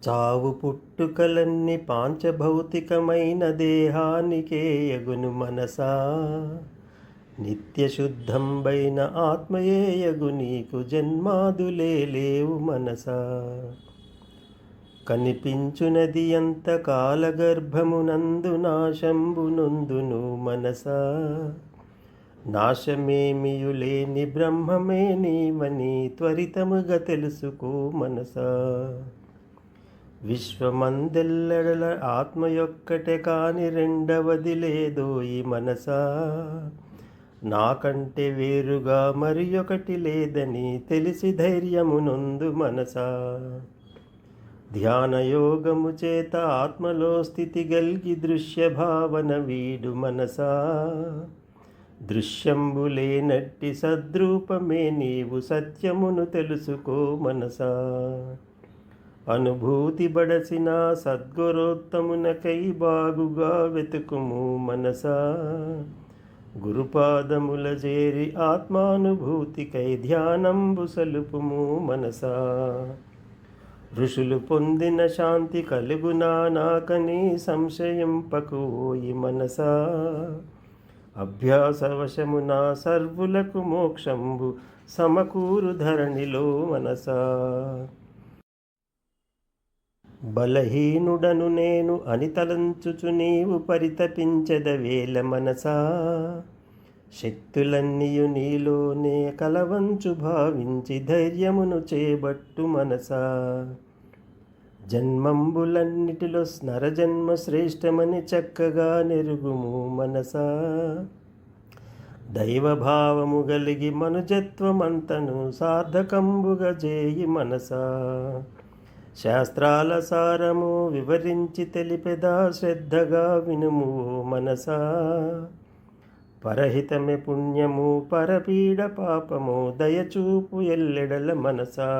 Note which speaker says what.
Speaker 1: చావు పుట్టుకలన్నీ పాంచభౌతికమైన దేహానికే యగును మనసా. నిత్యశుద్ధంబైన ఆత్మయే యగు నీకు జన్మాదులే లేవు మనసా. కనిపించునది ఎంత కాలగర్భమునందు నాశంబునొందును మనసా. నాశమేమియులేని బ్రహ్మమే నీవని త్వరితముగా తెలుసుకో మనసా. విశ్వమందెల్లడల ఆత్మ యొక్కటే కాని రెండవది లేదోయి మనసా. నాకంటే వేరుగా మరి ఒకటి లేదని తెలిసి ధైర్యమునొందు మనసా. ధ్యానయోగము చేత ఆత్మలో స్థితి గల్గి దృశ్య భావన వీడు మనసా. దృశ్యంబులేనట్టి సద్రూపమే నీవు సత్యమును తెలుసుకో మనసా. అనుభూతి బడసిన సద్గురోత్తమునకై బాగుగా వెతుకుము మనసా. గురుపాదముల చేరి ఆత్మానుభూతికై ధ్యానంబు సలుపుము మనసా. ఋషులు పొందిన శాంతి కలుగునా నాకని సంశయింపకోయి మనసా. అభ్యాసవశమున సర్వులకు మోక్షంబు సమకూరు ధరణిలో మనసా. బలహీనుడను నేను అని తలంచుచు నీవు పరితపించదవేల మనసా. శక్తులన్నీయు నీలోనే కలవంచు భావించి ధైర్యమును చేబట్టు మనసా. జన్మంబులన్నిటిలో నరజన్మ శ్రేష్టమని చక్కగా నెరుగుము మనసా. దైవభావము గలిగి మనుజత్వమంతను సార్థకంబుగా చేయి మనసా. శాస్త్రాల సారము వివరించి తెలిపెదా శ్రద్ధగా వినుము మనసా. పరహితమే పుణ్యము పరపీడ పాపము దయచూపు ఎల్లెడల మనసా.